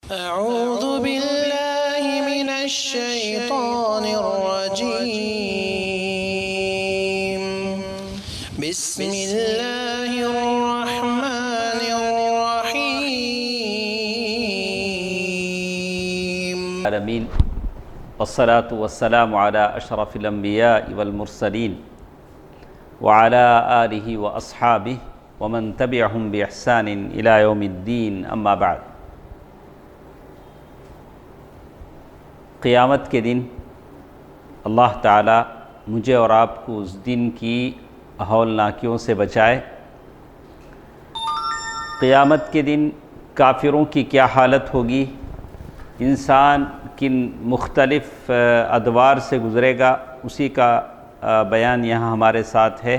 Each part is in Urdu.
أعوذ بالله من الشيطان الرجيم بسم الله الرحمن الرحيم العالمين والصلاة والسلام على أشرف الأنبياء والمرسلين وعلى آله وأصحابه ومن تبعهم بإحسان إلى يوم الدين أما بعد قیامت کے دن اللہ تعالی مجھے اور آپ کو اس دن کی ہولناکیوں سے بچائے۔ قیامت کے دن کافروں کی کیا حالت ہوگی، انسان کن مختلف ادوار سے گزرے گا، اسی کا بیان یہاں ہمارے ساتھ ہے۔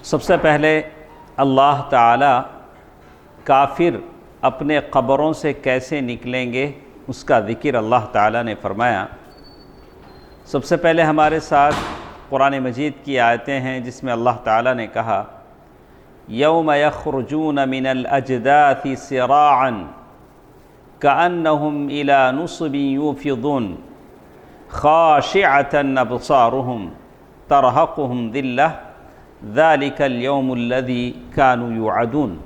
سب سے پہلے اللہ تعالی کافر اپنے قبروں سے کیسے نکلیں گے اس کا ذکر اللہ تعالیٰ نے فرمایا۔ سب سے پہلے ہمارے ساتھ قرآن مجید کی آیتیں ہیں جس میں اللہ تعالیٰ نے کہا یوم یخرجون من الاجداث سراعا کأنہم الى نصب یوفضون خاشعة ابصارهم ترہقهم ذلہ ذلک اليوم الذی كانوا یوعدون۔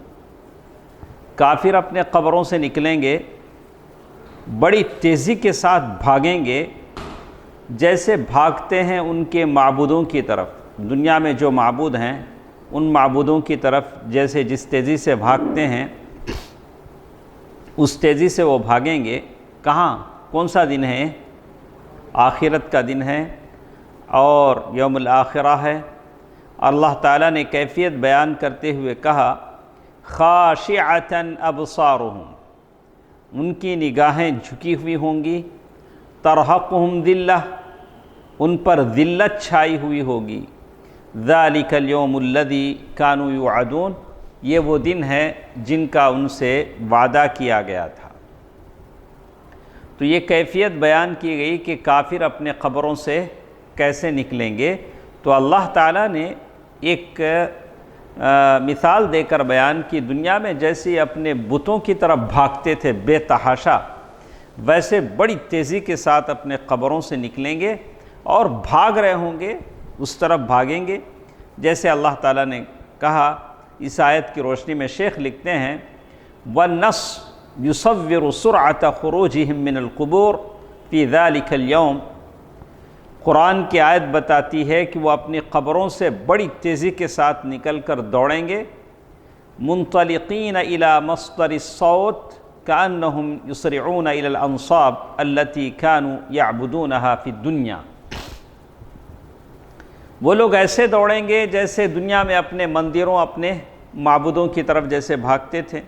کافر اپنے قبروں سے نکلیں گے، بڑی تیزی کے ساتھ بھاگیں گے جیسے بھاگتے ہیں ان کے معبودوں کی طرف۔ دنیا میں جو معبود ہیں ان معبودوں کی طرف جیسے جس تیزی سے بھاگتے ہیں اس تیزی سے وہ بھاگیں گے۔ کہاں؟ کون سا دن ہے؟ آخرت کا دن ہے اور یوم الآخرہ ہے۔ اللہ تعالیٰ نے کیفیت بیان کرتے ہوئے کہا خاشعۃ ابصارہم، ان کی نگاہیں جھکی ہوئی ہوں گی، ترہقہم ذلہ، ان پر ذلت چھائی ہوئی ہوگی، ذالک الیوم الذی کانوا یوعدون، یہ وہ دن ہے جن کا ان سے وعدہ کیا گیا تھا۔ تو یہ کیفیت بیان کی گئی کہ کافر اپنے قبروں سے کیسے نکلیں گے۔ تو اللہ تعالیٰ نے ایک مثال دے کر بیان کی، دنیا میں جیسے اپنے بتوں کی طرف بھاگتے تھے بے تحاشا، ویسے بڑی تیزی کے ساتھ اپنے قبروں سے نکلیں گے اور بھاگ رہے ہوں گے، اس طرف بھاگیں گے جیسے اللہ تعالیٰ نے کہا۔ اس آیت کی روشنی میں شیخ لکھتے ہیں وَالنَّصْ يُصَوِّرُ سُرْعَةَ خُرُوجِهِم مِّنَ الْقُبُورِ فِي ذَلِكَ الْيَوْمِ، قرآن کی آیت بتاتی ہے کہ وہ اپنی قبروں سے بڑی تیزی کے ساتھ نکل کر دوڑیں گے، منطلقین الی مصدر الصوت کأنہم یسرعون الی الانصاب التي كانوا یعبدونها فی الدنیا۔ وہ لوگ ایسے دوڑیں گے جیسے دنیا میں اپنے مندروں، اپنے معبودوں کی طرف جیسے بھاگتے تھے۔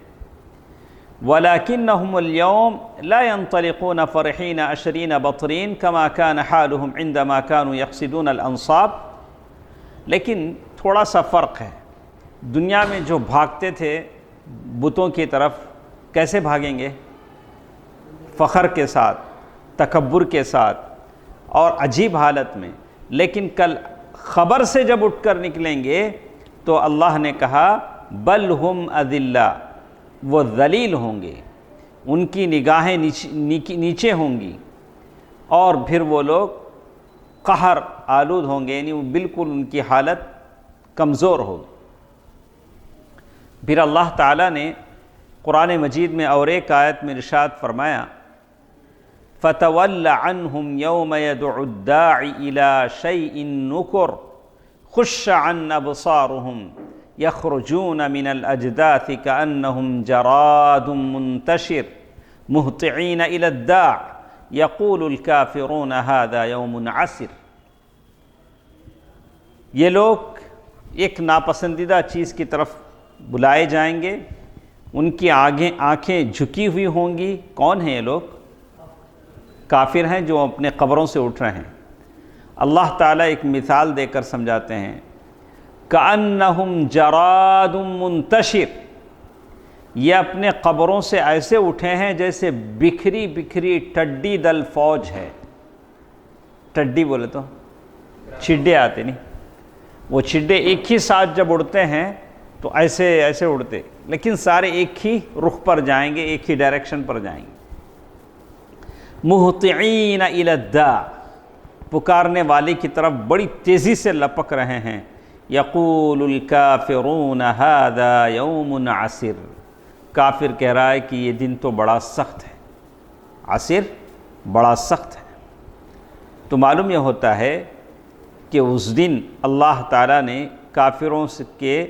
وَلَكِنَّهُمُ الْيَوْمَ لَا يَنْطَلِقُونَ فَرِحِينَ عَشْرِينَ بَطْرِينَ كَمَا كَانَ حَالُهُمْ عِنْدَمَا كَانُوا يَقْصِدُونَ الْأَنصَابَ۔ لیکن تھوڑا سا فرق ہے، دنیا میں جو بھاگتے تھے بتوں کی طرف کیسے بھاگیں گے؟ فخر کے ساتھ، تکبر کے ساتھ اور عجیب حالت میں۔ لیکن کل خبر سے جب اٹھ کر نکلیں گے تو اللہ نے کہا بل ہم اذلہ، وہ ذلیل ہوں گے، ان کی نگاہیں نیچے ہوں گی اور پھر وہ لوگ قہر آلود ہوں گے، یعنی بالکل ان کی حالت کمزور ہوگی۔ پھر اللہ تعالیٰ نے قرآن مجید میں اور ایک آیت میں ارشاد فرمایا فَتَوَلَّ عَنْهُمْ يَوْمَ يَدْعُ الدَّاعِ إِلَى شَيْءٍ نُكُرٍ خُشَّ عَنْ أَبْصَارُهُمْ يَخْرُجُونَ مِنَ الْأَجْدَاثِ كَأَنَّهُمْ جَرَادٌ مُنْتَشِرٌ مُهْطِعِينَ إِلَى الدَّاعِ يَقُولُ الْكَافِرُونَ هَذَا يَوْمٌ عَسِرٌ۔ یہ لوگ ایک ناپسندیدہ چیز کی طرف بلائے جائیں گے، ان کی آنکھیں جھکی ہوئی ہوں گی۔ کون ہیں یہ لوگ؟ کافر ہیں جو اپنے قبروں سے اٹھ رہے ہیں۔ اللہ تعالیٰ ایک مثال دے کر سمجھاتے ہیں کأنہم جراد منتشر، یہ اپنے قبروں سے ایسے اٹھے ہیں جیسے بکھری بکھری ٹڈی دل فوج ہے۔ ٹڈی بولے تو چھڈے آتے نہیں، وہ چھڈے ایک ہی ساتھ جب اڑتے ہیں تو ایسے ایسے اڑتے، لیکن سارے ایک ہی رخ پر جائیں گے، ایک ہی ڈائریکشن پر جائیں گے۔ مہطعین الی الداع، پکارنے والے کی طرف بڑی تیزی سے لپک رہے ہیں۔ یقول الکافرون ھذا یوم عسر، کافر کہہ رہا ہے کہ یہ دن تو بڑا سخت ہے، عسر بڑا سخت ہے۔ تو معلوم یہ ہوتا ہے کہ اس دن اللہ تعالیٰ نے کافروں کے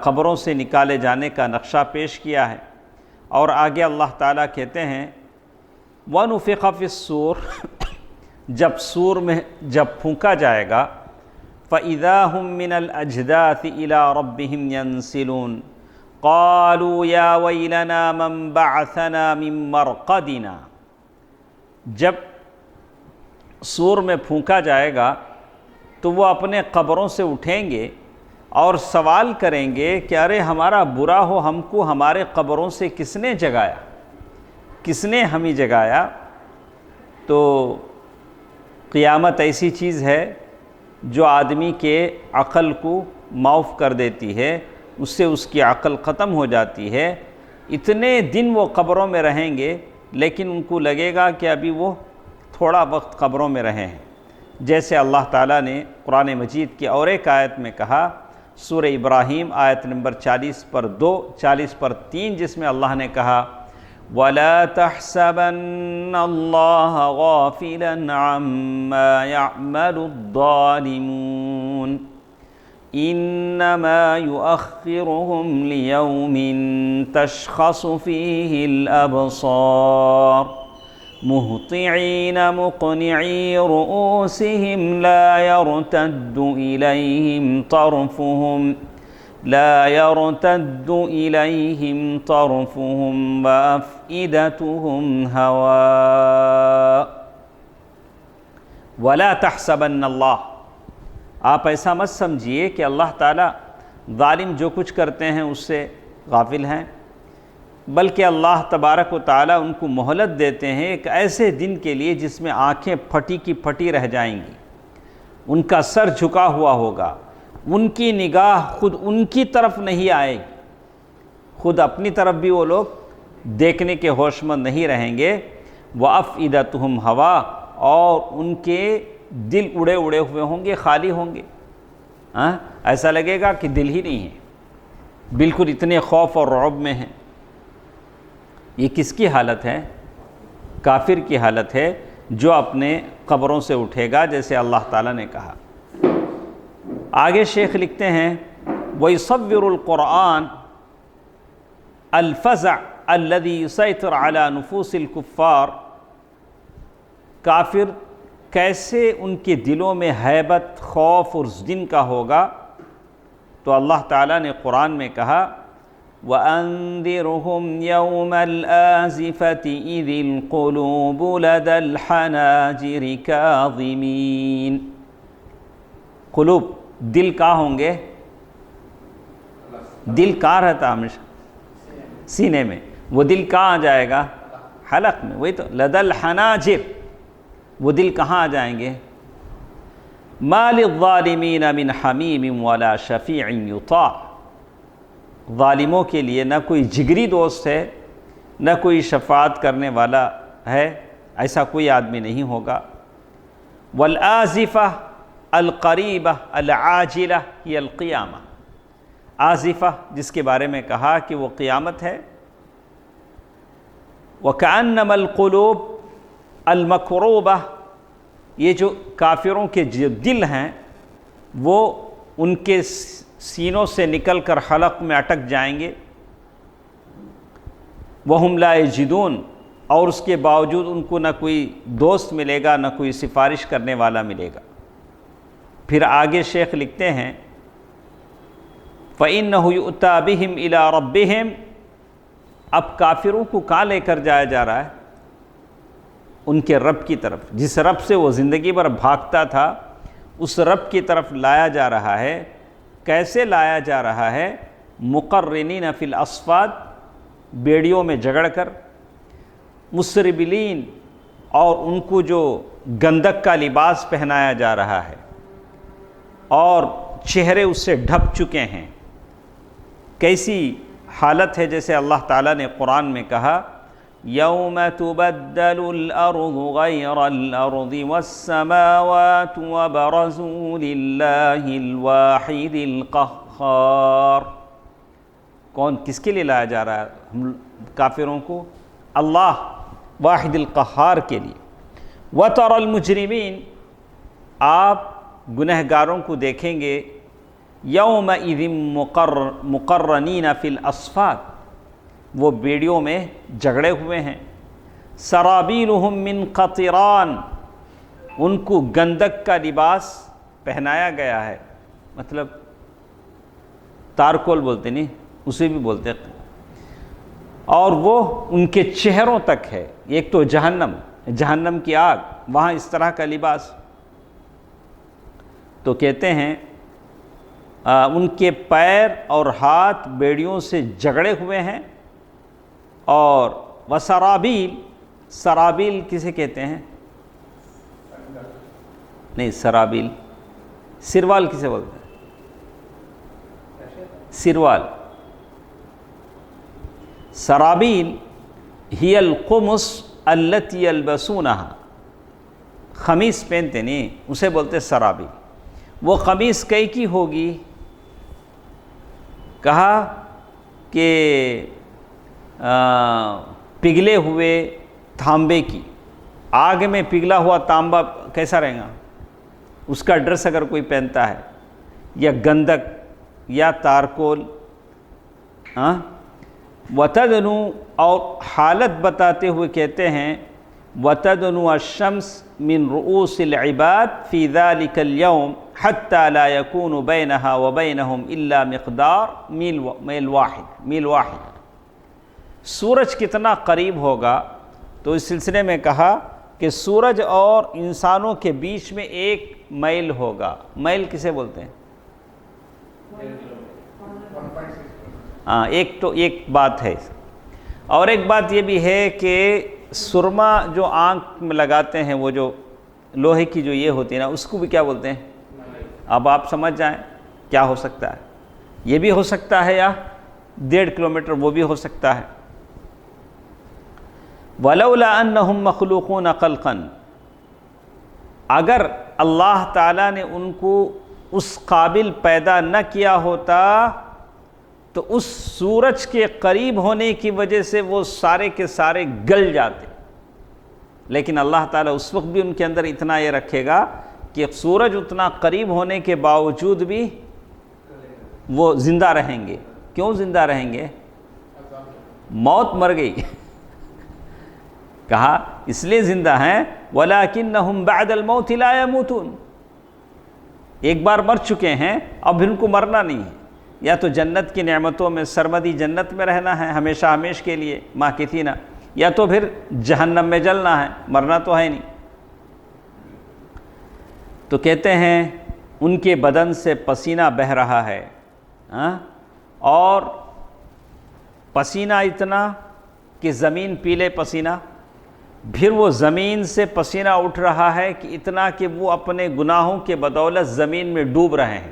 قبروں سے نکالے جانے کا نقشہ پیش کیا ہے، اور آگے اللہ تعالیٰ کہتے ہیں وَنُفِخَ فِي الصُّورِ، جب سور میں جب پھونکا جائے گا، فَإِذَا هُم مِّنَ الْأَجْدَاثِ إِلَىٰ رَبِّهِمْ يَنْسِلُونَ قَالُوا يَا وَيْلَنَا مَنْ بَعَثَنَا مِنْ مَرْقَدِنَا، جب سور میں پھونکا جائے گا تو وہ اپنے قبروں سے اٹھیں گے اور سوال کریں گے کہ ارے ہمارا برا ہو، ہم کو ہمارے قبروں سے کس نے جگایا، کس نے ہمیں جگایا۔ تو قیامت ایسی چیز ہے جو آدمی کے عقل کو معاف کر دیتی ہے، اس سے اس کی عقل ختم ہو جاتی ہے۔ اتنے دن وہ قبروں میں رہیں گے لیکن ان کو لگے گا کہ ابھی وہ تھوڑا وقت قبروں میں رہے ہیں، جیسے اللہ تعالیٰ نے قرآن مجید کی اور ایک آیت میں کہا، سورہ ابراہیم آیت نمبر 40 پر 2، 40 پر 3، جس میں اللہ نے کہا وَلَا تَحْسَبَنَّ اللَّهَ غَافِلًا عَمَّا يَعْمَلُ الظَّالِمُونَ إِنَّمَا يُؤَخِّرُهُمْ لِيَوْمٍ تَشْخَصُ فِيهِ الْأَبْصَارُ مُهْطِعِينَ مُقْنِعِي رُؤُوسِهِمْ لَا يَرْتَدُّ إِلَيْهِمْ طَرْفُهُمْ وَأَفْئِدَتُهُمْ هَوَاءٌ وَلَا تَحْسَبَنَّ اللَّهَ، آپ ایسا مت سمجھیے کہ اللہ تعالیٰ ظالم جو کچھ کرتے ہیں اس سے غافل ہیں، بلکہ اللہ تبارک و تعالیٰ ان کو مہلت دیتے ہیں ایک ایسے دن کے لیے جس میں آنکھیں پھٹی کی پھٹی رہ جائیں گی، ان کا سر جھکا ہوا ہوگا، ان کی نگاہ خود ان کی طرف نہیں آئے گی، خود اپنی طرف بھی وہ لوگ دیکھنے کے ہوش مند نہیں رہیں گے۔ وَأَفْئِدَتُهُمْ هَوَاءٌ، اور ان کے دل اڑے اڑے ہوئے ہوں گے، خالی ہوں گے، ایسا لگے گا کہ دل ہی نہیں ہے، بالکل اتنے خوف اور رعب میں ہیں۔ یہ کس کی حالت ہے؟ کافر کی حالت ہے جو اپنے قبروں سے اٹھے گا، جیسے اللہ تعالیٰ نے کہا۔ آگے شیخ لکھتے ہیں وَيُصَوِّرُ الْقُرْآنَ الْفَزَعَ الَّذِي يُسَيْطِرُ عَلَى نُفُوسِ الْكُفَّارِ، کافر کیسے ان کے دلوں میں ہیبت، خوف اور اس دن کا ہوگا، تو اللہ تعالیٰ نے قرآن میں کہا وَأَنذِرْهُمْ يَوْمَ الْآزِفَةِ إِذِ الْقُلُوبُ لَدَى الْحَنَاجِرِ كَاظِمِينَ، قلوب دل کہاں ہوں گے؟ دل کہاں رہتا ہمیشہ؟ سینے میں۔ وہ دل کہاں آ جائے گا؟ حلق میں۔ وہی تو لَدَى الْحَنَاجِرِ، وہ دل کہاں آ جائیں گے؟ مَا لِلظَّالِمِينَ مِنْ حَمِيمٍ وَلَا شَفِيعٍ يُطَاعُ، ظالموں کے لیے نہ کوئی جگری دوست ہے، نہ کوئی شفاعت کرنے والا ہے، ایسا کوئی آدمی نہیں ہوگا۔ والآزفہ القریبہ العاجلہ ہی القیامہ، آزفہ جس کے بارے میں کہا کہ وہ قیامت ہے۔ وَكَأَنَّمَا الْقُلُوبُ الْمَكْرُوبَةُ، یہ جو کافروں کے جو دل ہیں وہ ان کے سینوں سے نکل کر حلق میں اٹک جائیں گے۔ وَهُمْ لَا يَجِدُونَ، اور اس کے باوجود ان کو نہ کوئی دوست ملے گا، نہ کوئی سفارش کرنے والا ملے گا۔ پھر آگے شیخ لکھتے ہیں فَإِنَّهُ يُؤْتَى بِهِمْ إِلَىٰ رَبِّهِمْ، اب کافروں کو کہاں لے کر جایا جا رہا ہے؟ ان کے رب کی طرف، جس رب سے وہ زندگی بھر بھاگتا تھا، اس رب کی طرف لایا جا رہا ہے۔ کیسے لایا جا رہا ہے؟ مقرنین فی الاصفاد، بیڑیوں میں جگڑ کر، مسربلین، اور ان کو جو گندک کا لباس پہنایا جا رہا ہے اور چہرے اس سے ڈھپ چکے ہیں۔ کیسی حالت ہے جیسے اللہ تعالیٰ نے قرآن میں کہا یوم تبدل الارض غیر الارض والسماوات وبرزوا للہ الواحد القہار. کون کس کے لیے لایا جا رہا ہے ہم کافروں کو؟ اللہ واحد القہار کے لیے. وَتَرَى الْمُجْرِمِينَ آپ گنہگاروں کو دیکھیں گے یومئذ مقرنین فی الاصفاد وہ بیڑیوں میں جھگڑے ہوئے ہیں. سرابیلہم من قطران ان کو گندک کا لباس پہنایا گیا ہے. مطلب تارکول بولتے نہیں اسے بھی بولتے ہیں. اور وہ ان کے چہروں تک ہے. ایک تو جہنم کی آگ وہاں اس طرح کا لباس. تو کہتے ہیں ان کے پیر اور ہاتھ بیڑیوں سے جھگڑے ہوئے ہیں. اور سرابیل کسے کہتے ہیں؟ نہیں سرابیل سروال کسے بولتے ہیں؟ سروال. سرابیل ہی القمص التی یلبسونہا خمیس پہنتے نہیں اسے بولتے سرابیل. وہ قمیص کئی کی ہوگی؟ کہا کہ پگھلے ہوئے تانبے کی. آگ میں پگھلا ہوا تانبا کیسا رہے گا؟ اس کا ڈریس اگر کوئی پہنتا ہے یا گندک یا تارکول. وتدنو اور حالت بتاتے ہوئے کہتے ہیں وتدنو الشمس من رؤوس العباد فی ذلک اليوم حتی لا یکون بینہا وبینہم الا مقدار میل واحد. سورج کتنا قریب ہوگا؟ تو اس سلسلے میں کہا کہ سورج اور انسانوں کے بیچ میں 1 میل ہوگا. میل کسے بولتے ہیں؟ ایک بات ہے. اور ایک بات یہ بھی ہے کہ سرما جو آنکھ میں لگاتے ہیں وہ جو لوہے کی جو یہ ہوتی ہے نا اس کو بھی کیا بولتے ہیں؟ اب آپ سمجھ جائیں کیا ہو سکتا ہے. یہ بھی ہو سکتا ہے یا 1.5 کلومیٹر وہ بھی ہو سکتا ہے. وَلَوْلَا أَنَّهُمْ مَخْلُوقُونَ خَلْقًا اگر اللہ تعالیٰ نے ان کو اس قابل پیدا نہ کیا ہوتا تو اس سورج کے قریب ہونے کی وجہ سے وہ سارے کے سارے گل جاتے. لیکن اللہ تعالیٰ اس وقت بھی ان کے اندر اتنا یہ رکھے گا کہ سورج اتنا قریب ہونے کے باوجود بھی وہ زندہ رہیں گے. کیوں زندہ رہیں گے؟ موت مر گئی. کہا اس لیے زندہ ہیں وَلَكِنَّهُمْ بَعْدَ الْمَوْتِ لَا يَمُوتُونَ ایک بار مر چکے ہیں اب ان کو مرنا نہیں ہے. یا تو جنت کی نعمتوں میں سرمدی جنت میں رہنا ہے ہمیشہ ہمیش کے لیے ماکثین، یا تو پھر جہنم میں جلنا ہے، مرنا تو ہے نہیں. تو کہتے ہیں ان کے بدن سے پسینہ بہہ رہا ہے اور پسینہ اتنا کہ زمین پیلے پسینہ. پھر وہ زمین سے پسینہ اٹھ رہا ہے کہ اتنا کہ وہ اپنے گناہوں کے بدولت زمین میں ڈوب رہے ہیں.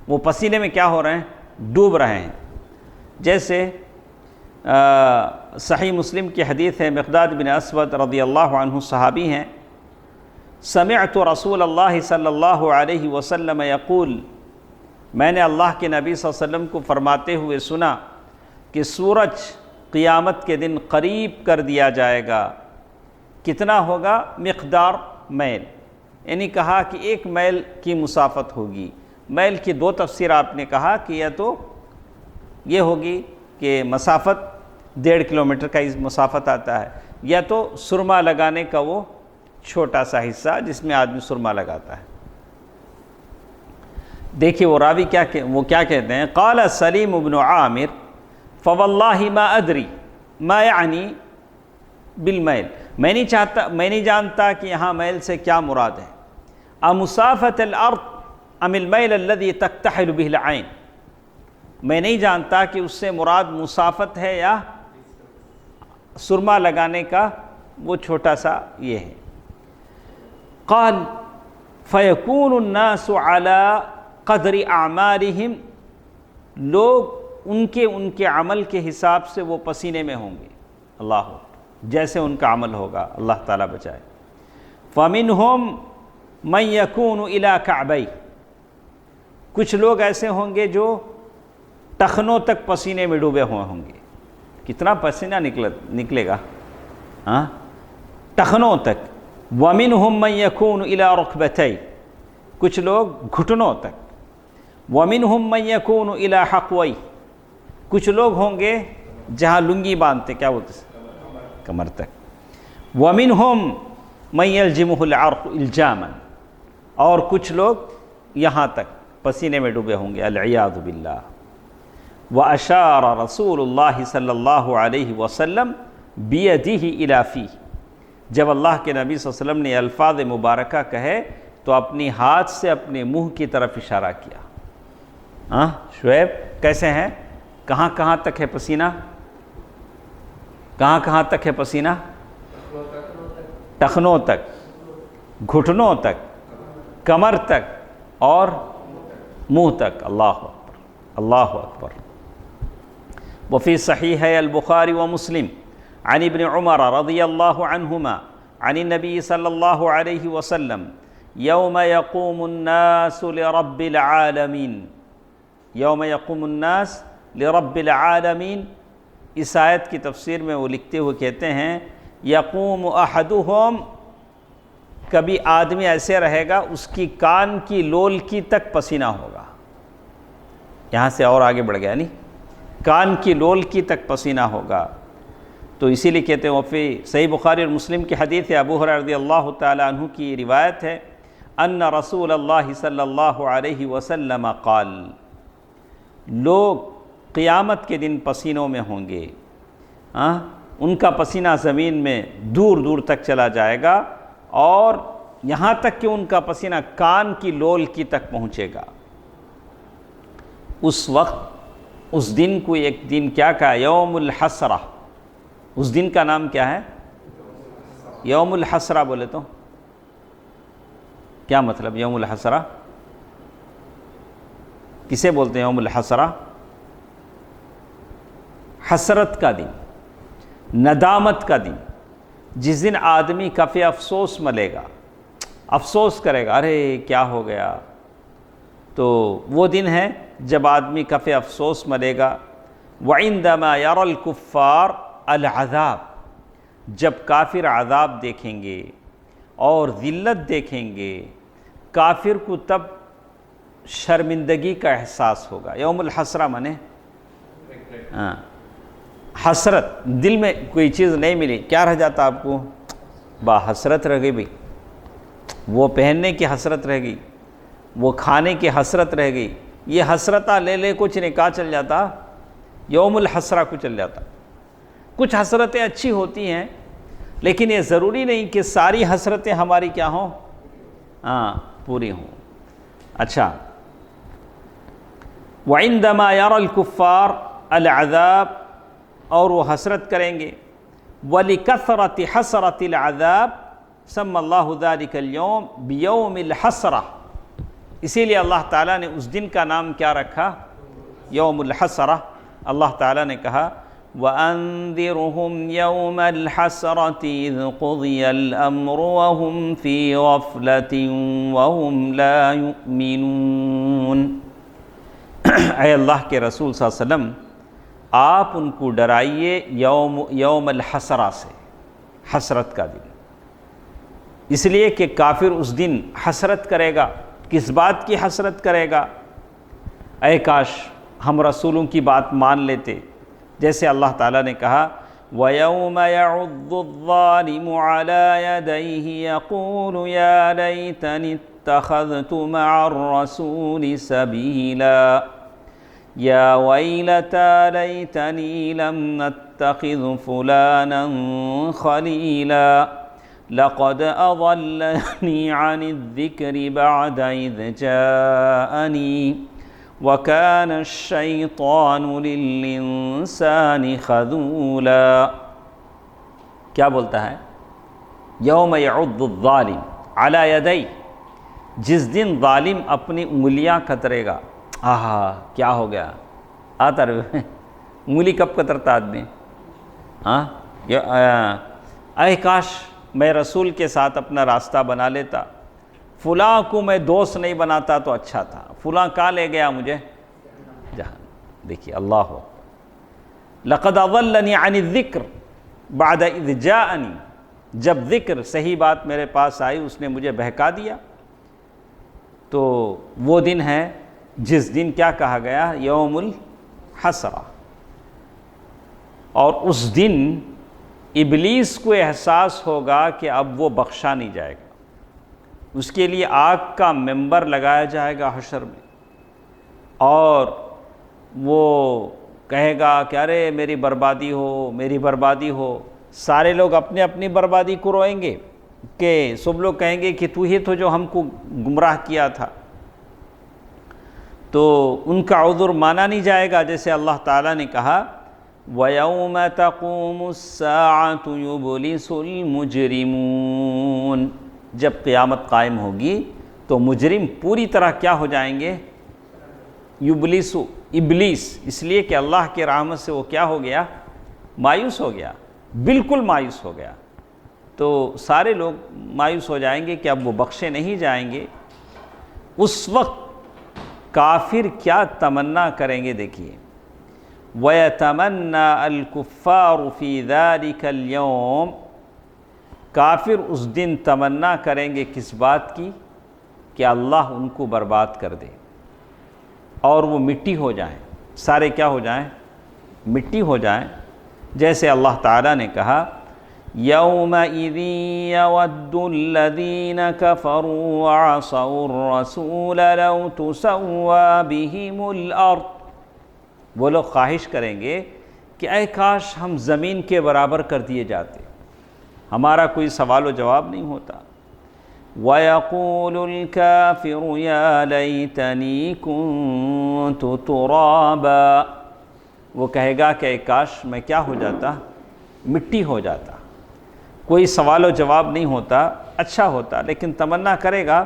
وہ پسینے میں کیا ہو رہے ہیں؟ ڈوب رہے ہیں. جیسے صحیح مسلم کی حدیث ہے، مقداد بن اسود رضی اللہ عنہ صحابی ہیں، سمعت رسول اللہ صلی اللہ علیہ وسلم یقول میں نے اللہ کے نبی صلی اللہ علیہ وسلم کو فرماتے ہوئے سنا کہ سورج قیامت کے دن قریب کر دیا جائے گا. کتنا ہوگا؟ مقدار میل. یعنی کہا کہ 1 میل کی مسافت ہوگی. میل کی 2 تفسیر آپ نے کہا کہ یا تو یہ ہوگی کہ مسافت 1.5 کلومیٹر کا مسافت آتا ہے، یا تو سرما لگانے کا وہ چھوٹا سا حصہ جس میں آدمی سرما لگاتا ہے. دیکھیے وہ راوی کیا کہتے ہیں، قال سلیم بن عامر فواللہ ما ادری ما یعنی بالمیل میں نہیں جانتا کہ یہاں میل سے کیا مراد ہے. امسافت الارض ام المیل الذي تکتحل به العین میں نہیں جانتا کہ اس سے مراد مسافت ہے یا سرما لگانے کا وہ چھوٹا سا یہ ہے. قال فیکون الناس على قدر اعمالهم لوگ ان کے عمل کے حساب سے وہ پسینے میں ہوں گے، اللہ جیسے ان کا عمل ہوگا، اللہ تعالیٰ بچائے۔ فَمِنْهُمْ مَنْ يَكُونُ إِلَىٰ كَعْبَيْهِ، کچھ لوگ ایسے ہوں گے جو ٹخنوں تک پسینے میں ڈوبے ہوئے ہوں گے۔ کتنا پسینہ نکلے گا، ہاں، ٹخنوں تک۔ وَمِنْهُمْ مَنْ يَكُونُ إِلَىٰ رُكْبَتَيْهِ، کچھ لوگ گھٹنوں تک۔ وَمِنْهُمْ مَنْ يَكُونُ إِلَىٰ حَقْوَيْهِ، کچھ لوگ ہوں گے جہاں لنگی باندھتے، کیا بولتے ہیں، کمر تک۔ وَمِنْهُمْ مَنْ يَلْجِمُهُ الْعَرْقُ إِلْجَامًا، اور کچھ لوگ یہاں تک پسینے میں ڈوبے ہوں گے، العیاذ باللہ۔ وَأَشَارَ رسول اللہ صلی اللہ علیہ وسلم بِيَدِهِ إِلَىٰ فِيهِ، جب اللہ کے نبی صلی اللہ علیہ وسلم نے الفاظ مبارکہ کہے تو اپنی ہاتھ سے اپنے منہ کی طرف اشارہ کیا۔ ہاں شعیب کیسے ہیں، کہاں کہاں تک ہے پسینہ، کہاں کہاں تک ہے پسینہ، ٹخنوں تک، گھٹنوں تک، کمر تک اور منہ تک۔ اللہ اکبر، اللہ اکبر۔ وفی صحیح البخاری ومسلم عن ابن عمر رضی اللہ عنہما عن النبی صلی اللہ علیہ وسلم یوم یقوم الناس لرب العالمین، یوم یقوم الناس لرب العالمین، اس آیت کی تفسیر میں وہ لکھتے ہوئے کہتے ہیں یقوم احدہم، کبھی آدمی ایسے رہے گا اس کی کان کی لول کی تک پسینہ ہوگا، یہاں سے اور آگے بڑھ گیا، نہیں، کان کی لول کی تک پسینہ ہوگا۔ تو اسی لیے کہتے ہیں وفی صحیح بخاری اور مسلم کی حدیث ہے، ابو ہریرہ رضی اللہ تعالیٰ عنہ کی روایت ہے، ان رسول اللہ صلی اللہ علیہ وسلم قال، لوگ قیامت کے دن پسینوں میں ہوں گے، ان کا پسینہ زمین میں دور دور تک چلا جائے گا اور یہاں تک کہ ان کا پسینہ کان کی لول کی تک پہنچے گا۔ اس وقت، اس دن کو ایک دن کیا کہا، یوم الحسرہ، اس دن کا نام کیا ہے، یوم الحسرہ۔ بولے تو کیا مطلب یوم الحسرہ، کسے بولتے ہیں یوم الحسرہ؟ حسرت کا دن، ندامت کا دن، جس دن آدمی کفِ افسوس ملے گا، افسوس کرے گا، ارے کیا ہو گیا۔ تو وہ دن ہے جب آدمی کفِ افسوس ملے گا۔ وَعِندَمَا يَرَى الْكُفَّارَ الْعَذَابَ، جب کافر عذاب دیکھیں گے اور ذلت دیکھیں گے، کافر کو تب شرمندگی کا احساس ہوگا۔ یوم الحسرہ مانے حسرت، دل میں کوئی چیز نہیں ملی، کیا رہ جاتا آپ کو، با حسرت رہ گئی، بھی وہ پہننے کی حسرت رہ گئی، وہ کھانے کی حسرت رہ گئی، یہ حسرتہ لے لے کچھ نکاح چل جاتا، یوم الحسرہ کو چل جاتا۔ کچھ حسرتیں اچھی ہوتی ہیں لیکن یہ ضروری نہیں کہ ساری حسرتیں ہماری کیا ہوں، پوری ہوں۔ اچھا، وَعِندَمَا يَرَى الْكُفَّارَ الْعَذَابَ، اور وہ حسرت کریں گے۔ وَلِكَثْرَةِ حَسْرَةِ الْعَذَابِ سَمَّى اللَّهُ ذَلِكَ الْيَوْمَ بِيَوْمِ الْحَسْرَةِ، اسی لیے اللہ تعالیٰ نے اس دن کا نام کیا رکھا، یوم الحسرہ۔ اللہ تعالیٰ نے کہا وَأَنذِرْهُمْ يَوْمَ الْحَسْرَةِ إِذْ قُضِيَ الْأَمْرُ وَهُمْ فِي غَفْلَةٍ وَهُمْ لَا يُؤْمِنُونَ، اے اللہ کے رسول صلی اللہ علیہ وسلم، آپ ان کو ڈرائیے یوم الحسرہ سے، حسرت کا دن، اس لیے کہ کافر اس دن حسرت کرے گا۔ کس بات کی حسرت کرے گا، اے کاش ہم رسولوں کی بات مان لیتے، جیسے اللہ تعالیٰ نے کہا وَيَوْمَ يَعُضُّ الظَّالِمُ عَلَى يَدَيْهِ يَقُولُ يَا لَيْتَنِي اتَّخَذْتُ مَعَ الرَّسُولِ سَبِيلًا يَا وَيْلَتَى لَيْتَنِي لَمْ أَتَّخِذْ فُلَانًا خَلِيلًا لَقَدْ أَضَلَّنِي عَنِ الذِّكْرِ بَعْدَ إِذْ جَاءَنِي وَكَانَ الشَّيْطَانُ لِلْإِنسَانِ خَذُولًا۔ کیا بولتا ہے، یوم یعض الظالم علی یدیہ، جس دن ظالم اپنی انگلیاں کترے گا، کیا ہو گیا، آتا رہے انگلی کب کترتا آدمی. ہاں اے کاش میں رسول کے ساتھ اپنا راستہ بنا لیتا, فلاں کو میں دوست نہیں بناتا تو اچھا تھا, فلاں کہاں لے گیا مجھے, جہاں. دیکھیے اللہ ہو, لقد اضلنی عن الذکر بعد اذ جاءنی, جب ذکر صحیح بات میرے پاس آئی اس نے مجھے بہکا دیا. تو وہ دن ہے جس دن کیا کہا گیا, یوم الحسرہ. اور اس دن ابلیس کو احساس ہوگا کہ اب وہ بخشا نہیں جائے گا, اس کے لیے آگ کا ممبر لگایا جائے گا حشر میں, اور وہ کہے گا کہ ارے میری بربادی ہو, میری بربادی ہو. سارے لوگ اپنے اپنی بربادی کو روئیں گے, کہ سب لوگ کہیں گے کہ تو ہی تو جو ہم کو گمراہ کیا تھا. تو ان کا عذر مانا نہیں جائے گا, جیسے اللہ تعالیٰ نے کہا وَيَوْمَ تَقُومُ السَّاعَةُ يُبْلِسُ الْمُجْرِمُونَ, جب قیامت قائم ہوگی تو مجرم پوری طرح کیا ہو جائیں گے, یبلسو, ابلیس, اس لیے کہ اللہ کے رحمت سے وہ کیا ہو گیا, مایوس ہو گیا, بالکل مایوس ہو گیا. تو سارے لوگ مایوس ہو جائیں گے کہ اب وہ بخشے نہیں جائیں گے. اس وقت کافر کیا تمنا کریں گے, دیکھیے وَيَتَمَنَّى الْكُفَّارُ فِي ذَلِكَ الْيَوْمِ, کافر اس دن تمنا کریں گے کس بات کی, کہ اللہ ان کو برباد کر دے اور وہ مٹی ہو جائیں, سارے کیا ہو جائیں, مٹی ہو جائیں. جیسے اللہ تعالیٰ نے کہا يَوْمَئِذٍ يَوَدُّ الَّذِينَ كَفَرُوا وَعَصَوُا الرَّسُولَ لَوْ تُسَوَّى بِهِمُ الْأَرْضُ, وہ لوگ خواہش کریں گے کہ اے کاش ہم زمین کے برابر کر دیے جاتے, ہمارا کوئی سوال و جواب نہیں ہوتا. وَيَقُولُ الْكَافِرُ يَا لَيْتَنِي كُنْتُ تُرَابًا, وہ کہے گا کہ اے کاش میں کیا ہو جاتا, مٹی ہو جاتا. کوئی سوال و جواب نہیں ہوتا, اچھا ہوتا, لیکن تمنا کرے گا,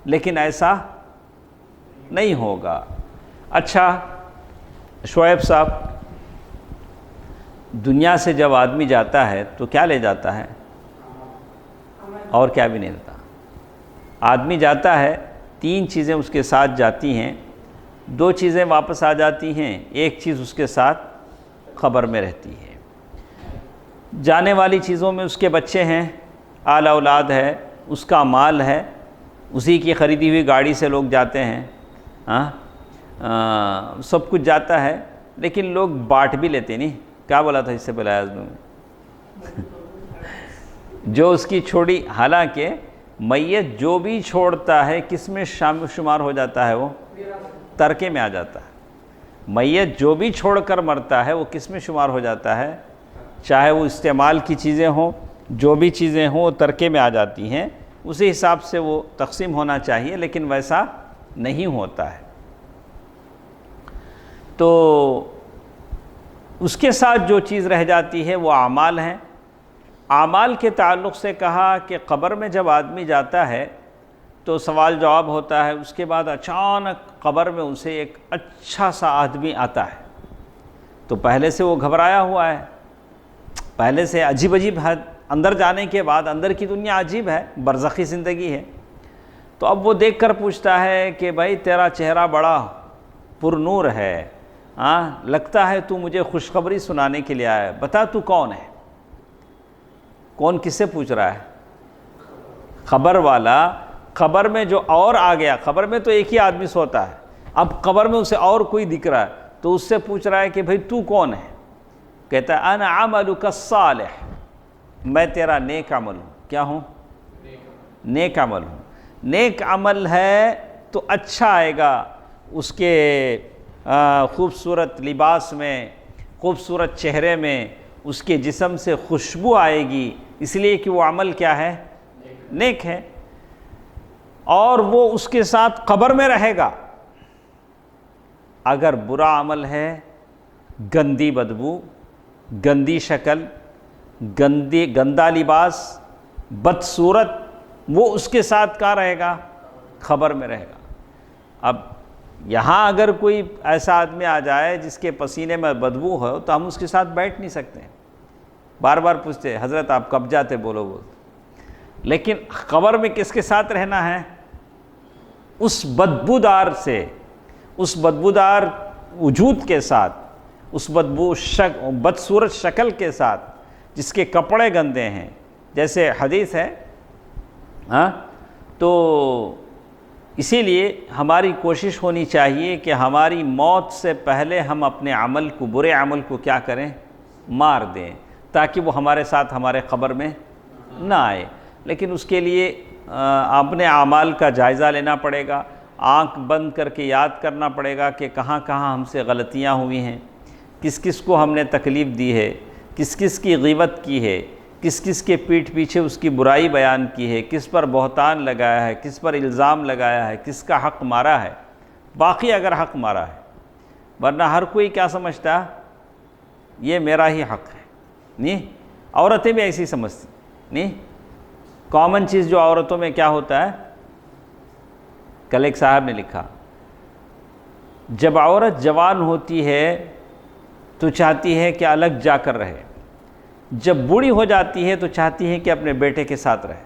لیکن ایسا نہیں ہوگا. اچھا شعیب صاحب, دنیا سے جب آدمی جاتا ہے تو کیا لے جاتا ہے, اور کیا بھی نہیں لیتا. آدمی جاتا ہے, 3 چیزیں اس کے ساتھ جاتی ہیں, 2 چیزیں واپس آ جاتی ہیں, ایک چیز اس کے ساتھ خبر میں رہتی ہے. جانے والی چیزوں میں اس کے بچے ہیں, آل اولاد ہے, اس کا مال ہے, اسی کی خریدی ہوئی گاڑی سے لوگ جاتے ہیں, سب کچھ جاتا ہے, لیکن لوگ بانٹ بھی لیتے نہیں. کیا بولا تھا اس سے پہلے آیت میں, جو اس کی چھوڑی, حالانکہ میت جو بھی چھوڑتا ہے کس میں شمار ہو جاتا ہے, وہ ترکے میں آ جاتا ہے. میت جو بھی چھوڑ کر مرتا ہے وہ کس میں شمار ہو جاتا ہے, چاہے وہ استعمال کی چیزیں ہوں, جو بھی چیزیں ہوں وہ ترکے میں آ جاتی ہیں. اسی حساب سے وہ تقسیم ہونا چاہیے, لیکن ویسا نہیں ہوتا ہے. تو اس کے ساتھ جو چیز رہ جاتی ہے وہ اعمال ہیں. اعمال کے تعلق سے کہا کہ قبر میں جب آدمی جاتا ہے تو سوال جواب ہوتا ہے, اس کے بعد اچانک قبر میں اسے ایک اچھا سا آدمی آتا ہے. تو پہلے سے وہ گھبرایا ہوا ہے, پہلے سے عجیب ہے, اندر جانے کے بعد اندر کی دنیا عجیب ہے, برزخی زندگی ہے. تو اب وہ دیکھ کر پوچھتا ہے کہ بھائی تیرا چہرہ بڑا پر نور ہے, لگتا ہے تو مجھے خوشخبری سنانے کے لیے آیا ہے, بتا تو کون ہے. کون کس سے پوچھ رہا ہے, خبر والا. خبر میں جو اور آ گیا, خبر میں تو ایک ہی آدمی سوتا ہے, اب قبر میں اسے اور کوئی دکھ رہا ہے, تو اس سے پوچھ رہا ہے کہ بھائی تو کون ہے. کہتا ہے انا عملک الصالح, میں تیرا نیک عمل ہوں. کیا ہوں, نیک عمل ہوں. نیک عمل ہے تو اچھا آئے گا, اس کے خوبصورت لباس میں, خوبصورت چہرے میں, اس کے جسم سے خوشبو آئے گی, اس لیے کہ وہ عمل کیا ہے, نیک ہے. اور وہ اس کے ساتھ قبر میں رہے گا. اگر برا عمل ہے, گندی بدبو, گندی شکل, گندا لباس, بدصورت, وہ اس کے ساتھ کہاں رہے گا, خبر میں رہے گا. اب یہاں اگر کوئی ایسا آدمی آ جائے جس کے پسینے میں بدبو ہو تو ہم اس کے ساتھ بیٹھ نہیں سکتے، بار بار پوچھتے حضرت آپ کب جاتے بولو بول. لیکن قبر میں کس کے ساتھ رہنا ہے؟ اس بدبودار سے، اس بدبودار وجود کے ساتھ، اس بدصورت شکل کے ساتھ جس کے کپڑے گندے ہیں. جیسے حدیث ہے تو اسی لیے ہماری کوشش ہونی چاہیے کہ ہماری موت سے پہلے ہم اپنے عمل کو، برے عمل کو کیا کریں؟ مار دیں، تاکہ وہ ہمارے ساتھ ہمارے قبر میں نہ آئے. لیکن اس کے لیے اپنے اعمال کا جائزہ لینا پڑے گا، آنکھ بند کر کے یاد کرنا پڑے گا کہ کہاں کہاں ہم سے غلطیاں ہوئی ہیں، کس کس کو ہم نے تکلیف دی ہے، کس کس کی غیبت کی ہے، کس کس کے پیٹھ پیچھے اس کی برائی بیان کی ہے، کس پر بہتان لگایا ہے، کس پر الزام لگایا ہے، کس کا حق مارا ہے، باقی اگر حق مارا ہے. ورنہ ہر کوئی کیا سمجھتا؟ یہ میرا ہی حق ہے. نہیں، عورتیں بھی ایسی سمجھتی. نہیں، کامن چیز جو عورتوں میں کیا ہوتا ہے، کل ایک صاحب نے لکھا جب عورت جوان ہوتی ہے تو چاہتی ہے کہ الگ جا کر رہے، جب بوڑھی ہو جاتی ہے تو چاہتی ہے کہ اپنے بیٹے کے ساتھ رہے.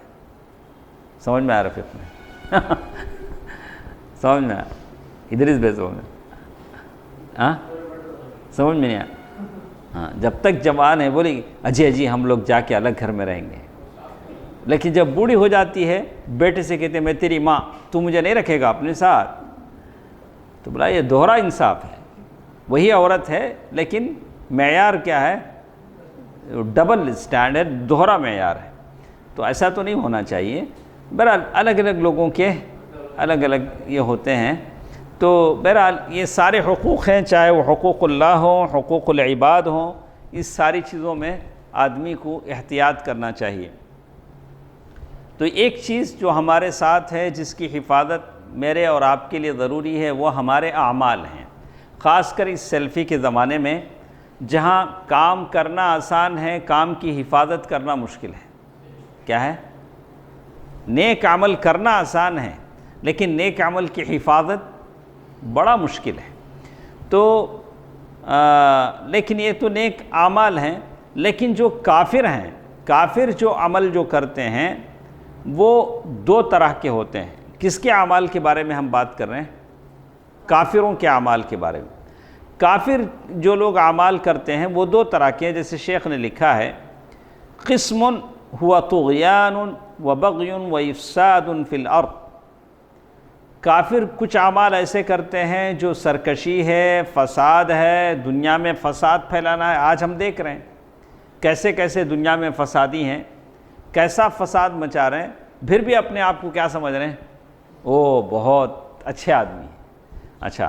سمجھ میں آ رہا فقہ میں؟ سمجھ میں آ رہا؟ ادریس بھائی سمجھ میں سمجھ میں نہیں آیا؟ ہاں، جب تک جوان ہے بولی اجی ہم لوگ جا کے الگ گھر میں رہیں گے، لیکن جب بوڑھی ہو جاتی ہے بیٹے سے کہتے ہیں میں تیری ماں، تو مجھے نہیں رکھے گا اپنے ساتھ. تو بولا یہ دوہرا انصاف ہے. وہی عورت ہے لیکن معیار کیا ہے؟ ڈبل اسٹینڈرڈ، دوہرا معیار ہے. تو ایسا تو نہیں ہونا چاہیے. بہرحال الگ الگ لوگوں کے الگ الگ یہ ہوتے ہیں. تو بہرحال یہ سارے حقوق ہیں، چاہے وہ حقوق اللہ ہوں، حقوق العباد ہوں، اس ساری چیزوں میں آدمی کو احتیاط کرنا چاہیے. تو ایک چیز جو ہمارے ساتھ ہے جس کی حفاظت میرے اور آپ کے لیے ضروری ہے وہ ہمارے اعمال ہیں. خاص کر اس سیلفی کے زمانے میں جہاں کام کرنا آسان ہے، کام کی حفاظت کرنا مشکل ہے. کیا ہے؟ نیک عمل کرنا آسان ہے لیکن نیک عمل کی حفاظت بڑا مشکل ہے. تو لیکن یہ تو نیک اعمال ہیں. لیکن جو کافر ہیں، کافر جو عمل جو کرتے ہیں وہ دو طرح کے ہوتے ہیں. کس کے اعمال کے بارے میں ہم بات کر رہے ہیں؟ کافروں کے اعمال کے بارے میں. کافر جو لوگ اعمال کرتے ہیں وہ دو طرح کے ہیں. جیسے شیخ نے لکھا ہے قسم ہوا طغیان و بغی و افساد فی الارض. کافر کچھ اعمال ایسے کرتے ہیں جو سرکشی ہے، فساد ہے، دنیا میں فساد پھیلانا ہے. آج ہم دیکھ رہے ہیں کیسے کیسے دنیا میں فسادی ہیں، کیسا فساد مچا رہے ہیں، پھر بھی اپنے آپ کو کیا سمجھ رہے ہیں؟ او بہت اچھے آدمی ہیں. اچھا،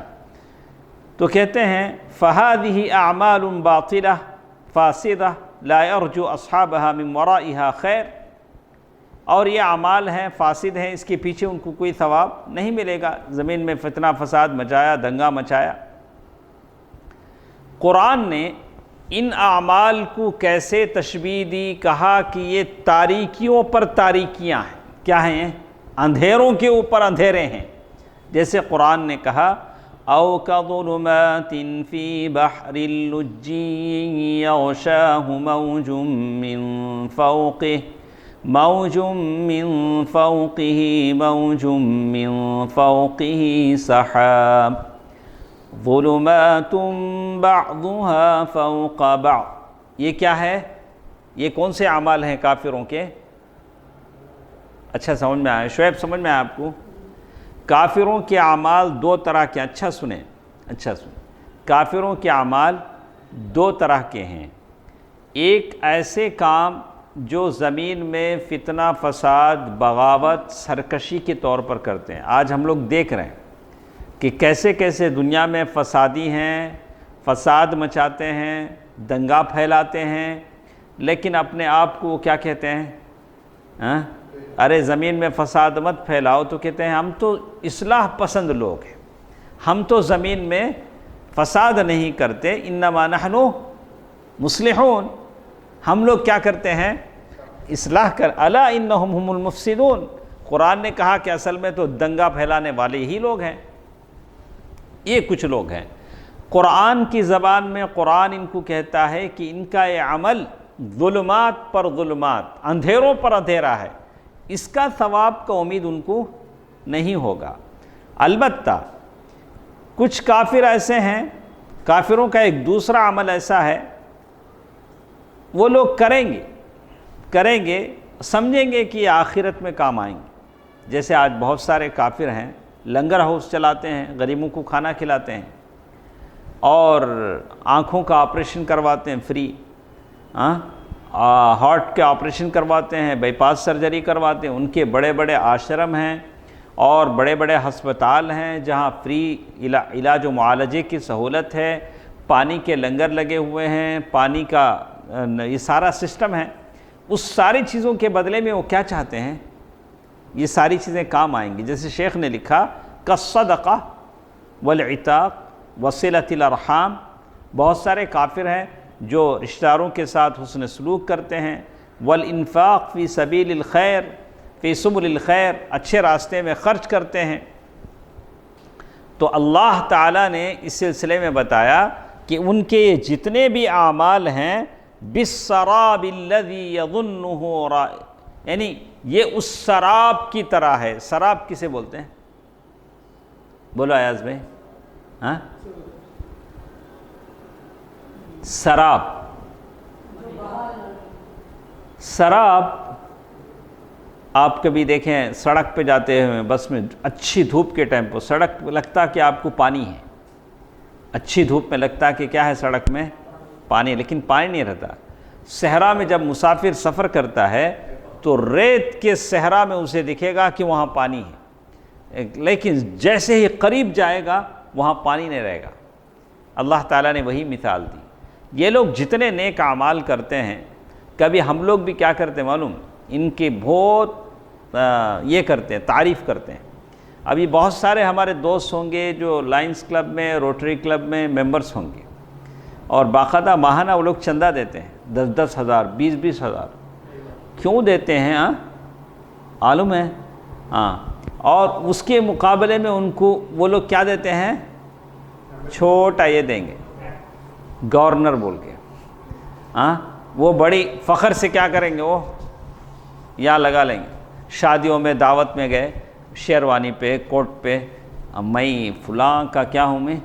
تو کہتے ہیں فَهَذِهِ أَعْمَالٌ بَاطِلَةٌ فَاسِدَةٌ لَا يَرْجُو أَصْحَابَهَا مِنْ وَرَائِهَا خَيْرٌ. اور یہ اعمال ہیں، فاسد ہیں، اس کے پیچھے ان کو کوئی ثواب نہیں ملے گا. زمین میں فتنہ فساد مچایا، دنگا مچایا. قرآن نے ان اعمال کو کیسے تشبیہ دی؟ کہا کہ یہ تاریکیوں پر تاریکیاں ہیں. کیا ہیں؟ اندھیروں کے اوپر اندھیرے ہیں. جیسے قرآن نے کہا او کظلمات فی بحر اللجی یغشاہ موج من فوقہ موج من فوقہ موج من فوقہ سحاب ظلمات بعضها فوق بعض. یہ کیا ہے؟ یہ کون سے اعمال ہیں کافروں کے؟ اچھا سمجھ میں آیا؟ شعیب سمجھ میں آیا آپ کو؟ کافروں کے اعمال دو طرح کے. اچھا سنیں. کافروں کے اعمال دو طرح کے ہیں. ایک ایسے کام جو زمین میں فتنہ فساد، بغاوت، سرکشی کے طور پر کرتے ہیں. آج ہم لوگ دیکھ رہے ہیں کہ کیسے کیسے دنیا میں فسادی ہیں، فساد مچاتے ہیں، دنگا پھیلاتے ہیں، لیکن اپنے آپ کو کیا کہتے ہیں؟ ارے زمین میں فساد مت پھیلاؤ. تو کہتے ہیں ہم تو اصلاح پسند لوگ ہیں، ہم تو زمین میں فساد نہیں کرتے. انما نحن مصلحون. ہم لوگ کیا کرتے ہیں؟ اصلاح کر. الا انہم هم المفسدون. قرآن نے کہا کہ اصل میں تو دنگا پھیلانے والے ہی لوگ ہیں. یہ کچھ لوگ ہیں۔ قرآن کی زبان میں قرآن ان کو کہتا ہے کہ ان کا یہ عمل ظلمات پر ظلمات، اندھیروں پر اندھیرا ہے، اس کا ثواب کا امید ان کو نہیں ہوگا۔ البتہ کچھ کافر ایسے ہیں، کافروں کا ایک دوسرا عمل ایسا ہے، وہ لوگ کریں گے سمجھیں گے کہ یہ آخرت میں کام آئیں گے۔ جیسے آج بہت سارے کافر ہیں، لنگر ہاؤس چلاتے ہیں، غریبوں کو کھانا کھلاتے ہیں اور آنکھوں کا آپریشن کرواتے ہیں فری، ہارٹ کے آپریشن کرواتے ہیں، بائی پاس سرجری کرواتے ہیں، ان کے بڑے بڑے آشرم ہیں اور بڑے بڑے ہسپتال ہیں جہاں فری علاج و معالجے کی سہولت ہے، پانی کے لنگر لگے ہوئے ہیں، پانی کا یہ سارا سسٹم ہے۔ اس ساری چیزوں کے بدلے میں وہ کیا چاہتے ہیں؟ یہ ساری چیزیں کام آئیں گی۔ جیسے شیخ نے لکھا کالصدقہ والعتاق وصلۃ الارحام، بہت سارے کافر ہیں جو رشتہ داروں کے ساتھ حسن سلوک کرتے ہیں، والانفاق فی سبیل الخیر، فی سبل الخیر، اچھے راستے میں خرچ کرتے ہیں۔ تو اللہ تعالیٰ نے اس سلسلے میں بتایا کہ ان کے یہ جتنے بھی اعمال ہیں بالسراب الذی یظنہ یعنی یہ اس سراب کی طرح ہے۔ سراب کسے بولتے ہیں؟ بولو ایاز بھائی، سراب آپ کبھی دیکھیں سڑک پہ جاتے ہیں بس میں، اچھی دھوپ کے ٹائم پہ سڑک لگتا کہ آپ کو پانی ہے، اچھی دھوپ میں لگتا کہ کیا ہے سڑک میں پانی، لیکن پانی نہیں رہتا۔ صحرا میں جب مسافر سفر کرتا ہے تو ریت کے صحرا میں اسے دکھے گا کہ وہاں پانی ہے، لیکن جیسے ہی قریب جائے گا وہاں پانی نہیں رہے گا۔ اللہ تعالیٰ نے وہی مثال دی۔ یہ لوگ جتنے نیک اعمال کرتے ہیں، کبھی ہم لوگ بھی کیا کرتے ہیں معلوم، ان کے بہت یہ کرتے ہیں، تعریف کرتے ہیں۔ ابھی بہت سارے ہمارے دوست ہوں گے جو لائنز کلب میں، روٹری کلب میں ممبرز ہوں گے، اور باقاعدہ ماہانہ وہ لوگ چندہ دیتے ہیں، 10-10 ہزار، 20-20 ہزار۔ کیوں دیتے ہیں معلوم ہے؟ اور اس کے مقابلے میں ان کو وہ لوگ کیا دیتے ہیں؟ چھوٹا یہ دیں گے، گورنر بول کے۔ وہ بڑی فخر سے کیا کریں گے، وہ یہاں لگا لیں گے۔ شادیوں میں دعوت میں گئے، شیروانی پہ، کوٹ پہ، میں فلاں کا کیا ہوں، میں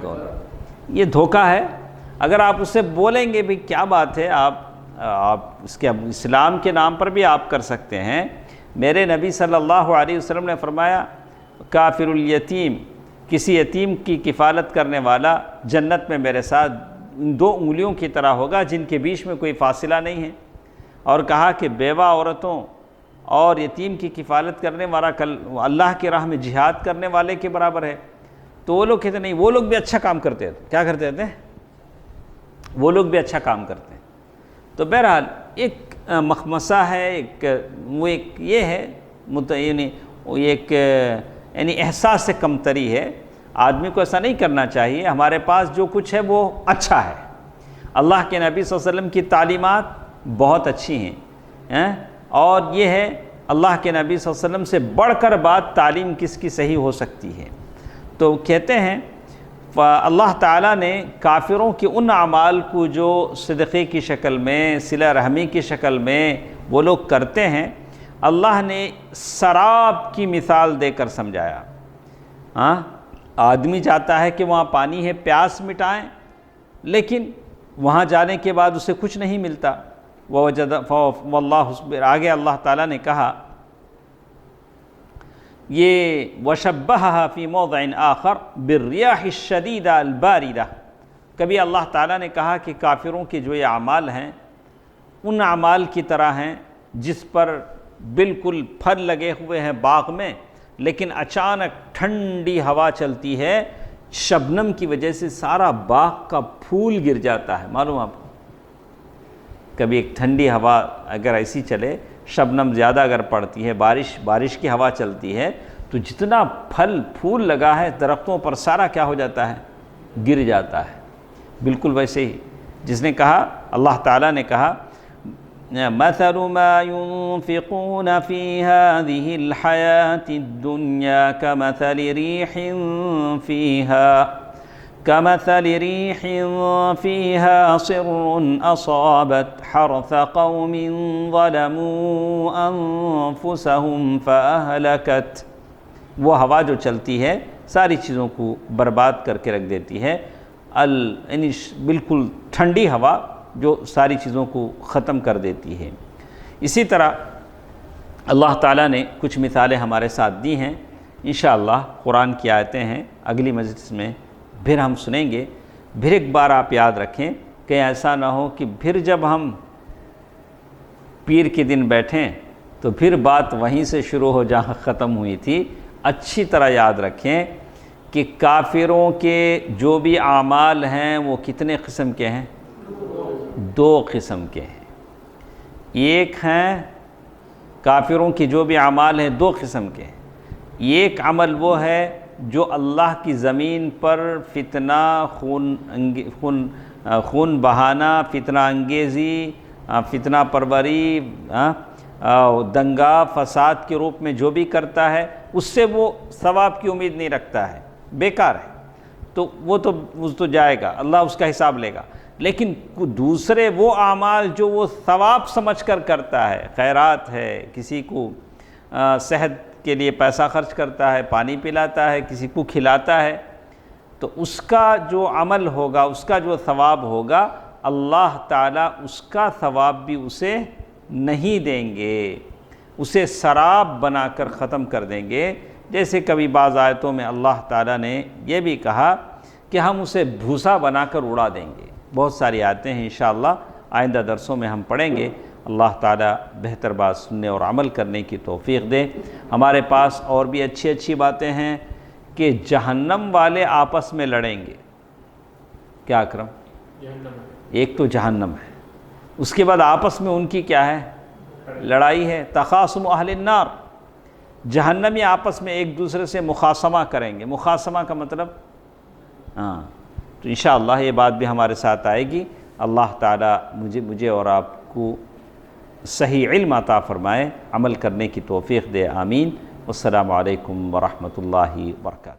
گورنر۔ یہ دھوکہ ہے۔ اگر آپ اسے بولیں گے بھی کیا بات ہے، آپ اس کے اسلام کے نام پر بھی آپ کر سکتے ہیں۔ میرے نبی صلی اللہ علیہ وسلم نے فرمایا کافر الیتیم، کسی یتیم کی کفالت کرنے والا جنت میں میرے ساتھ ان 2 انگلیوں کی طرح ہوگا جن کے بیچ میں کوئی فاصلہ نہیں ہے، اور کہا کہ بیوہ عورتوں اور یتیم کی کفالت کرنے والا کل اللہ کی راہ میں جہاد کرنے والے کے برابر ہے۔ تو وہ لوگ کہتے نہیں، وہ لوگ بھی اچھا کام کرتے تھے۔ کیا کرتے تھے؟ وہ لوگ بھی اچھا کام کرتے ہیں۔ تو بہرحال ایک مخمصہ ہے، وہ ایک یہ ہے یعنی احساس سے کمتری ہے۔ آدمی کو ایسا نہیں کرنا چاہیے۔ ہمارے پاس جو کچھ ہے وہ اچھا ہے۔ اللہ کے نبی صلی اللہ علیہ وسلم کی تعلیمات بہت اچھی ہیں، اور یہ ہے اللہ کے نبی صلی اللہ علیہ وسلم سے بڑھ کر بات تعلیم کس کی صحیح ہو سکتی ہے۔ تو کہتے ہیں اللہ تعالیٰ نے کافروں کے ان اعمال کو جو صدقے کی شکل میں، صلہ رحمی کی شکل میں وہ لوگ کرتے ہیں، اللہ نے سراب کی مثال دے کر سمجھایا۔ آدمی چاہتا ہے کہ وہاں پانی ہے، پیاس مٹائیں، لیکن وہاں جانے کے بعد اسے کچھ نہیں ملتا۔ واللہ آگے اللہ تعالیٰ نے کہا یہ وشبہہا فی موضع آخر بالریاح الشدیدہ الباردہ، کبھی اللہ تعالیٰ نے کہا کہ کافروں کے جو یہ اعمال ہیں ان اعمال کی طرح ہیں جس پر بالکل پھل لگے ہوئے ہیں باغ میں، لیکن اچانک ٹھنڈی ہوا چلتی ہے، شبنم کی وجہ سے سارا باغ کا پھول گر جاتا ہے۔ معلوم آپ کو کبھی ایک ٹھنڈی ہوا اگر ایسی چلے، شبنم زیادہ اگر پڑتی ہے، بارش کی ہوا چلتی ہے، تو جتنا پھل پھول لگا ہے درختوں پر سارا کیا ہو جاتا ہے؟ گر جاتا ہے۔ بالکل ویسے ہی جس نے کہا، اللہ تعالیٰ نے کہا مثل ما ينفقون في هذه الحياة الدنيا كمثل ريح فيها صر أصابت حرث قوم ظلموا أنفسهم فأهلكت. وہ ہوا جو چلتی ہے ساری چیزوں کو برباد کر کے رکھ دیتی ہے، یعنی بالکل ٹھنڈی ہوا جو ساری چیزوں کو ختم کر دیتی ہے. اسی طرح اللہ تعالیٰ نے کچھ مثالیں ہمارے ساتھ دی ہیں. انشاءاللہ قرآن کی آیتیں ہیں، اگلی مجلس میں پھر ہم سنیں گے. پھر ایک بار آپ یاد رکھیں کہ ایسا نہ ہو کہ پھر جب ہم پیر کے دن بیٹھیں تو پھر بات وہیں سے شروع ہو جہاں ختم ہوئی تھی. اچھی طرح یاد رکھیں کہ کافروں کے جو بھی اعمال ہیں وہ کتنے قسم کے ہیں؟ 2 قسم کے ہیں. ایک ہیں کافروں کی جو بھی اعمال ہیں 2 قسم کے ہیں. ایک عمل وہ ہے جو اللہ کی زمین پر فتنہ، خون بہانا، فتنہ انگیزی، فتنہ پروری، دنگا فساد کے روپ میں جو بھی کرتا ہے اس سے وہ ثواب کی امید نہیں رکھتا ہے، بیکار ہے، تو وہ تو جائے گا، اللہ اس کا حساب لے گا. لیکن دوسرے وہ اعمال جو وہ ثواب سمجھ کر کرتا ہے، خیرات ہے، کسی کو صحت کے لیے پیسہ خرچ کرتا ہے، پانی پلاتا ہے، کسی کو کھلاتا ہے، تو اس کا جو عمل ہوگا، اس کا جو ثواب ہوگا، اللہ تعالیٰ اس کا ثواب بھی اسے نہیں دیں گے، اسے سراب بنا کر ختم کر دیں گے. جیسے کبھی بعض آیتوں میں اللہ تعالیٰ نے یہ بھی کہا کہ ہم اسے بھوسا بنا کر اڑا دیں گے. بہت ساری آیتیں ہیں، انشاءاللہ آئندہ درسوں میں ہم پڑھیں گے. اللہ تعالیٰ بہتر بات سننے اور عمل کرنے کی توفیق دے. ہمارے پاس اور بھی اچھی باتیں ہیں کہ جہنم والے آپس میں لڑیں گے. کیا اکرم؟ ایک تو جہنم ہے، اس کے بعد آپس میں ان کی کیا ہے؟ لڑائی ہے. تخاصم اہل النار، جہنمی آپس میں ایک دوسرے سے مخاصمہ کریں گے. مخاصمہ کا مطلب تو انشاءاللہ یہ بات بھی ہمارے ساتھ آئے گی. اللہ تعالیٰ مجھے اور آپ کو صحیح علم عطا فرمائے، عمل کرنے کی توفیق دے. آمین. والسلام علیکم ورحمۃ اللہ وبرکاتہ.